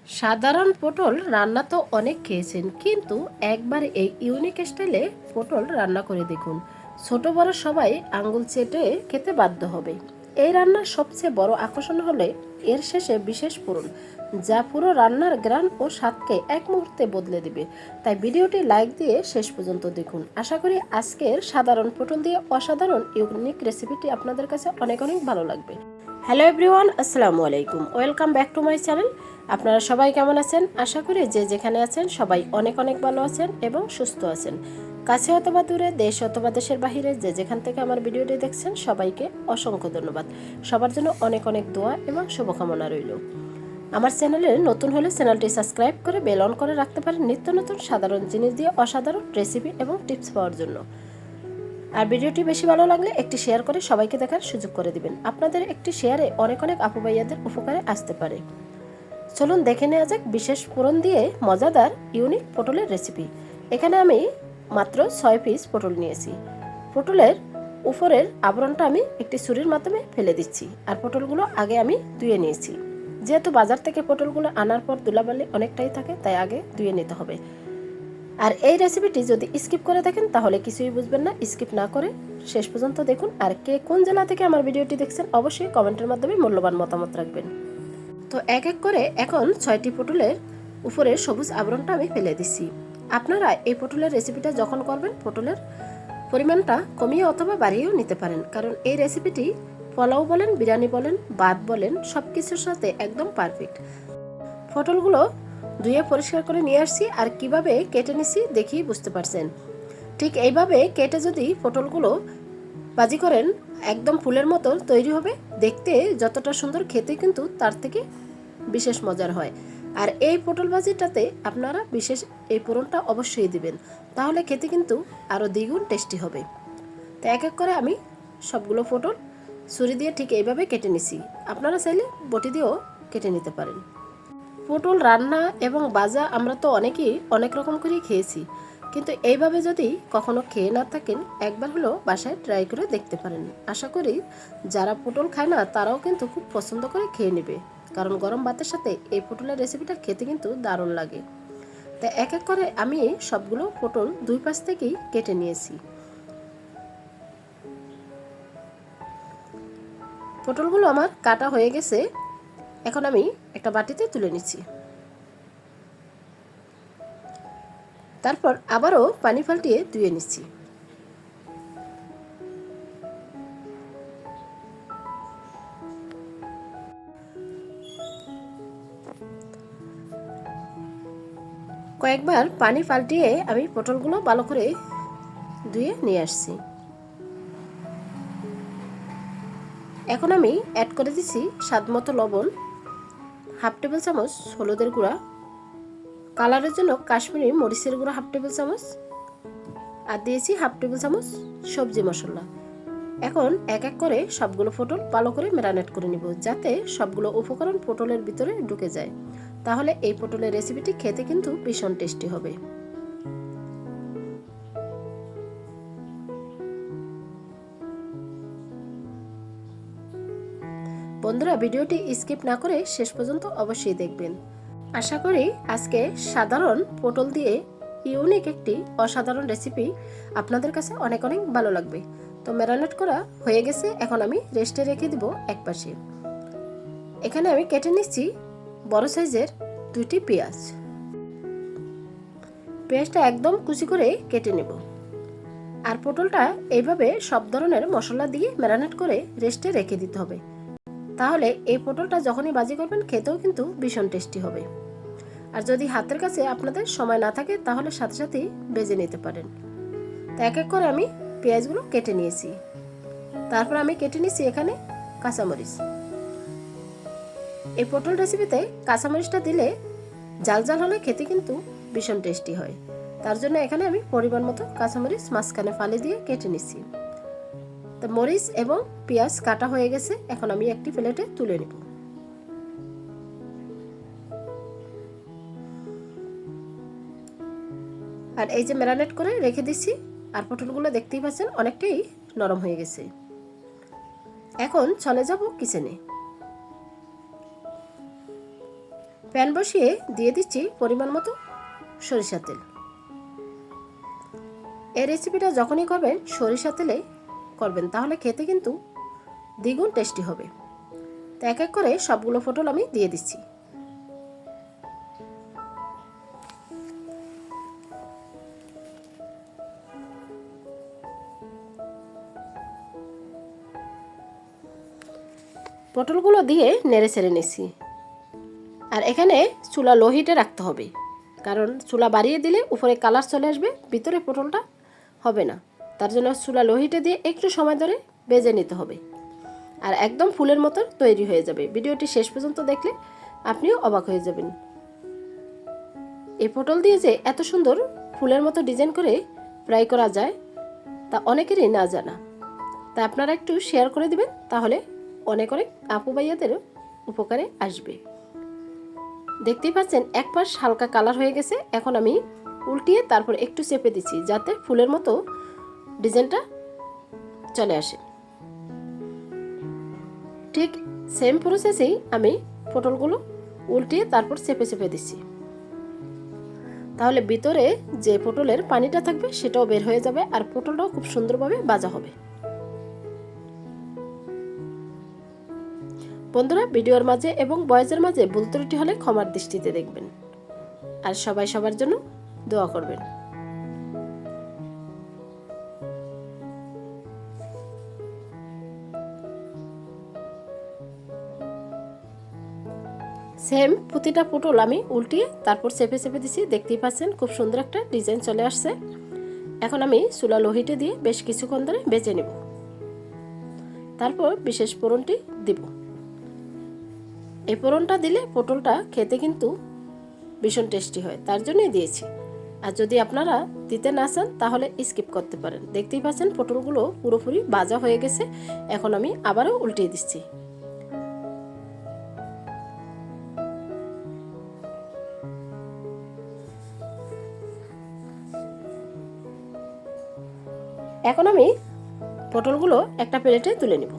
সাধারণ পটল রান্না তো অনেক খেয়েছেন, কিন্তু একবার এই ইউনিক স্টাইলে পটল রান্না করে দেখুন। ছোট বড় সবাই আঙ্গুল চেটে খেতে বাধ্য হবে। এই রান্নার সবচেয়ে বড় আকর্ষণ হলে এর শেষে বিশেষ ফোড়ন, যা পুরো রান্নার গ্রান ও স্বাদকে এক মুহূর্তে বদলে দিবে। তাই ভিডিওটি লাইক দিয়ে শেষ পর্যন্ত দেখুন। আশা করি আজকের সাধারণ পটল দিয়ে অসাধারণ ইউনিক রেসিপিটি আপনাদের কাছে অনেক অনেক ভালো লাগবে। হ্যালো এভরিওয়ান, আসসালামু আলাইকুম, welcome back to my channel. আপনারা সবাই কেমন আছেন? আশা করি যে যেখানে আছেন সবাই অনেক অনেক ভালো আছেন এবং সুস্থ আছেন। কাছে অথবা দূরে, দেশ অথবা দেশের বাহিরে যে যেখান থেকে আমার ভিডিওটি দেখছেন সবাইকে অসংখ্য ধন্যবাদ। সবার জন্য অনেক অনেক দোয়া এবং শুভকামনা রইল। আমার চ্যানেলে নতুন হলে চ্যানেলটি সাবস্ক্রাইব করে বেল অন করে রাখতে পারেন নিত্য নতুন সাধারণ জিনিস দিয়ে অসাধারণ রেসিপি এবং টিপস পাওয়ার জন্য। আর ভিডিওটি বেশি ভালো লাগলে একটি শেয়ার করে সবাইকে দেখার সুযোগ করে দিবেন। আপনাদের একটি শেয়ারে অনেক অনেক আপু ভাইয়াদের উপকারে আসতে পারে। চলুন দেখে নেওয়া যাক বিশেষ ফোড়ন দিয়ে মজাদার ইউনিক পটলের রেসিপি। এখানে আমি মাত্র 6 পিস পটল নিয়েছি। পটলের উপরের আবরণটা আমি একটি ছুরির মাধ্যমে ফেলে দিচ্ছি। আর পটলগুলো আগে আমি ধুয়ে নিয়েছি। যেহেতু বাজার থেকে পটলগুলো আনার পর ধুলাবালি অনেকটাই থাকে, তাই আগে ধুয়ে নিতে হবে। আর এই রেসিপিটি যদি স্কিপ করে দেখেন তাহলে কিছুই বুঝবেন না। স্কিপ না করে শেষ পর্যন্ত দেখুন। আর কে কোন জেলা থেকে আমার ভিডিওটি দেখছেন অবশ্যই কমেন্টের মাধ্যমে মূল্যবান মতামত রাখবেন। তো এক এক করে এখন 6টি পটলের উপরে সবুজ আবরণটা আমি ফেলে দিচ্ছি। আপনারা এই পটলের রেসিপিটা যখন করবেন পটলের পরিমাণটা কমিয়ে অথবা বাড়িয়েও নিতে পারেন, কারণ এই রেসিপিটি পোলাও বলেন, বিরিয়ানি বলেন, ভাত বলেন, সব কিছুর সাথে একদম পারফেক্ট। পটলগুলো ধুয়ে পরিষ্কার করে নিয়ে আসছি, আর কিভাবে কেটে নিছি দেখি বুঝতে পারছেন। ঠিক এইভাবে কেটে যদি পটলগুলো ভাজি করেন একদম ফুলের মতো তৈরি হবে। দেখতে যতটা সুন্দর, খেতে কিন্তু তার থেকে বিশেষ মজার হয়। আর এই পটল ভাজিটাতে আপনারা বিশেষ এই ফোড়নটা অবশ্যই দিবেন, তাহলে খেতে কিন্তু আরও দ্বিগুণ টেস্টি হবে। তো এক এক করে আমি সবগুলো পটল ছুরি দিয়ে ঠিক এইভাবে কেটে নিছি। আপনারা চাইলে বটি দিয়েও কেটে নিতে পারেন। পটল রান্না এবং ভাজা আমরা তো অনেকেই অনেক রকম করেই খেয়েছি, কিন্তু এইভাবে যদি কখনো খেয়ে না থাকেন একবার হলো বাসায় ট্রাই করে দেখতে পারেন। আশা করি যারা পটল খায় না তারাও কিন্তু খুব পছন্দ করে খেয়ে নেবে, কারণ গরম ভাতের সাথে এই পটলের রেসিপিটা খেতে কিন্তু দারুণ লাগে। তাই এক এক করে আমি সবগুলো পটল দুই পাশ থেকেই কেটে নিয়েছি। পটলগুলো আমার কাটা হয়ে গেছে। এখন আমি একটা বাটিতে তুলে নিচ্ছি। তারপর আবারও পানি পাল্টিয়ে ধুয়ে নিচ্ছি। কয়েকবার পানি পাল্টিয়ে আমি পটলগুলো ভালো করে ধুয়ে নিয়ে আসছি। এখন আমি অ্যাড করে দিচ্ছি স্বাদ মতো লবণ, হাফ টেবিল চামচ হলুদের গুঁড়া, কালারের জন্য কাশ্মীরি মরিচের গুঁড়া হাফ টেবিল চামচ, আর দিয়েছি হাফ টেবিল চামচ সবজি মশলা। এখন এক এক করে সবগুলো পটল ভালো করে ম্যারিনেট করে নিব, যাতে সবগুলো উপকরণ পটলের ভিতরে ঢুকে যায়। তাহলে এই পটলের রেসিপিটি খেতে কিন্তু ভীষণ টেস্টি হবে। বন্ধুরা, ভিডিওটি স্কিপ না করে শেষ পর্যন্ত অবশ্যই দেখবেন। আশা করি আজকে সাধারণ পটল দিয়ে ইউনিক একটি অসাধারণ রেসিপি আপনাদের কাছে অনেক অনেক ভালো লাগবে। তো ম্যারিনেট করা হয়ে গেছে, এখন আমি রেস্টে রেখে দিব একপাশে। এখানে আমি কেটে নিচ্ছি বড় সাইজের 2টি পেঁয়াজ। পেঁয়াজটা একদম কুচি করে কেটে নেব। আর পটলটা এইভাবে সব ধরনের মশলা দিয়ে ম্যারিনেট করে রেস্টে রেখে দিতে হবে। তাহলে এই পটলটা যখনই ভাজি করবেন খেতেও কিন্তু ভীষণ টেস্টি হবে। আর যদি হাতের কাছে আপনাদের সময় না থাকে তাহলে সাথে সাথেই ভেজে নিতে পারেন। তো এক এক করে আমি পেঁয়াজগুলো কেটে নিয়েছি। তারপর আমি কেটে নিয়েছি এখানে কাঁচামরিচ। এই পটল রেসিপিতে কাঁচামরিচটা দিলে ঝাল ঝাল হলে খেতে কিন্তু ভীষণ টেস্টি হয়। তার জন্য এখানে আমি পরিমাণ মতো কাঁচামরিচ মাঝখানে ফালি দিয়ে কেটে নিচ্ছি। তো মরিচ এবং পেঁয়াজ কাটা হয়ে গেছে, এখন আমি একটি প্লেটে তুলে নেব। আর এই যে ম্যারিনেট করে রেখে দিচ্ছি, আর পটলগুলো দেখতেই পাচ্ছেন অনেকটাই নরম হয়ে গেছে। এখন চলে যাব কিচেনে। প্যান বসিয়ে দিয়ে দিচ্ছি পরিমাণ মতো সরিষার তেল। এই রেসিপিটা যখনই করবেন সরিষার তেলে করবেন, তাহলে খেতে কিন্তু দ্বিগুণ টেস্টি হবে। তো এক এক করে সবগুলো পটল আমি দিয়ে দিচ্ছি। পটলগুলো দিয়ে নেড়ে ছেড়ে নিচ্ছি। আর এখানে চুলা লো হিটে রাখতে হবে, কারণ চুলা বাড়িয়ে দিলে উপরে কালার চলে আসবে, ভিতরে পটলটা হবে না। তার জন্য চুলা লো হিটে দিয়ে একটু সময় ধরে ভেজে নিতে হবে। আর একদম ফুলের মতো তৈরি হয়ে যাবে। ভিডিওটি শেষ পর্যন্ত দেখলে আপনিও অবাক হয়ে যাবেন। এই পটল দিয়ে যে এত সুন্দর ফুলের মতো ডিজাইন করে ফ্রাই করা যায় তা অনেকেরই না জানা। তা আপনারা একটু শেয়ার করে দিবেন, তাহলে অনেক অনেক আপু ভাইয়াদেরও উপকারে আসবে। দেখতেই পাচ্ছেন এক পাশ হালকা কালার হয়ে গেছে। এখন আমি উল্টিয়ে তারপর একটু চেপে দিচ্ছি, যাতে ফুলের মতো ডিজাইনটা চলে আসে। ঠিক সেম প্রসেসেই আমি পটলগুলো উল্টিয়ে তারপর চেপে চেপে দিচ্ছি, তাহলে ভিতরে যে পটলের পানিটা থাকবে সেটাও বের হয়ে যাবে, আর পটলটাও খুব সুন্দরভাবে ভাজা হবে। বন্ধুরা, ভিডিওর মাঝে এবং ভয়েসের মাঝে ভুল ত্রুটি হলে ক্ষমার দৃষ্টিতে দেখবেন, আর সবাই সবার জন্য দোয়া করবেন। সেম প্রতিটা পটল আমি উল্টিয়ে তারপর চেপে চেপে দিছি। দেখতেই পাচ্ছেন খুব সুন্দর একটা ডিজাইন চলে আসছে। এখন আমি চুলা লো হিটে দিয়ে বেশ কিছুক্ষণ ধরে ভেজে নেব, তারপর বিশেষ ফোড়নটি দিব। এই ফোড়নটা দিলে পটলটা খেতে কিন্তু ভীষণ টেস্টি হয়, তার জন্যই দিয়েছি। আর যদি আপনারা দিতে না চান তাহলে স্কিপ করতে পারেন। দেখতেই পাচ্ছেন পটলগুলো পুরোপুরি ভাজা হয়ে গেছে। এখন আমি আবারও উল্টিয়ে দিচ্ছি। এখন আমি পটলগুলো একটা প্লেটে তুলে নিব।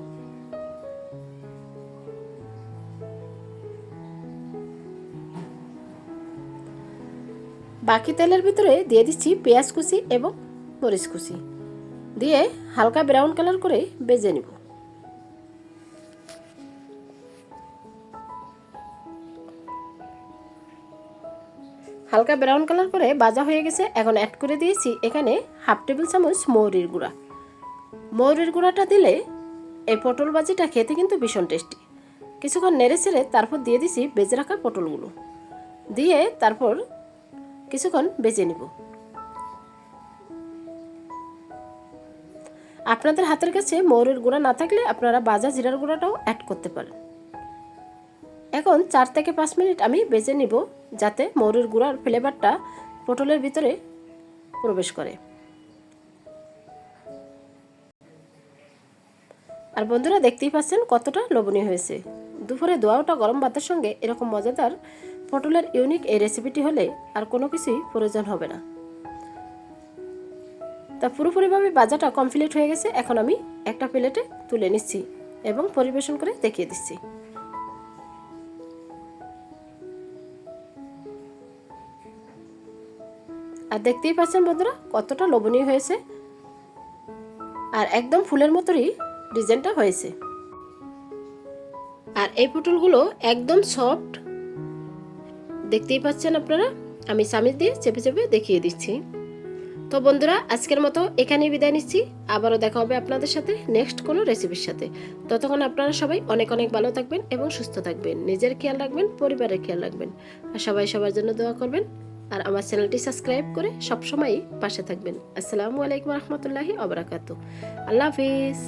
বাকি তেলের ভিতরে দিয়ে দিচ্ছি পেঁয়াজ কুচি এবং মরিচ কুচি, দিয়ে হালকা ব্রাউন কালার করে ভেজে নিব। হালকা ব্রাউন কালার করে ভাজা হয়ে গেছে। এখন অ্যাড করে দিয়েছি এখানে হাফ টেবিল চামচ মৌরির গুঁড়া। মৌরির গুঁড়াটা দিলে এই পটল ভাজিটা খেতে কিন্তু ভীষণ টেস্টি। কিছুক্ষণ নেড়ে ছেড়ে তারপর দিয়ে দিছি ভেজে রাখা পটলগুলো, দিয়ে তারপর কিছুক্ষণ ভেজে নিব। আপনাদের হাতের কাছে মৌরির গুঁড়া না থাকলে আপনারা ভাজা জিরার গুঁড়াটাও অ্যাড করতে পারেন। এখন 4 থেকে 5 মিনিট আমি ভেজে নিব, যাতে মৌরির গুঁড়ার ফ্লেভারটা পটলের ভিতরে প্রবেশ করে। আর বন্ধুরা, দেখতেই পাচ্ছেন কতটা লোভনীয় হয়েছে। দুপুরে দোয়াটা গরম ভাতের সঙ্গে এরকম মজাদার পটলের ইউনিক এই রেসিপিটি হলে আর কোনো কিছুই প্রয়োজন হবে না। তা পুরোপুরিভাবে ভাজাটা কমপ্লিট হয়ে গেছে। এখন আমি একটা প্লেটে তুলে নিচ্ছি এবং পরিবেশন করে দেখিয়ে দিচ্ছি। আর দেখতেই পাচ্ছেন বন্ধুরা কতটা লোভনীয় হয়েছে, আর একদম ফুলের মতোই ডিজাইনটা হয়েছে। আর এই পটলগুলো একদম সফট, দেখতেই পাচ্ছেন আপনারা। আমি চামচ দিয়ে চেপে চেপে দেখিয়ে দিচ্ছি। তো বন্ধুরা, আজকের মতো এখানেই বিদায় নিচ্ছি। আবারও দেখা হবে আপনাদের সাথে নেক্সট কোনো রেসিপির সাথে। ততক্ষণ আপনারা সবাই অনেক অনেক ভালো থাকবেন এবং সুস্থ থাকবেন। নিজের খেয়াল রাখবেন, পরিবারের খেয়াল রাখবেন, আর সবাই সবার জন্য দোয়া করবেন। আর আমার চ্যানেলটি সাবস্ক্রাইব করে সবসময় পাশে থাকবেন। আসসালামু আলাইকুম রহমতুল্লাহি ওয়া বারাকাতুহু। আল্লাহ হাফিজ।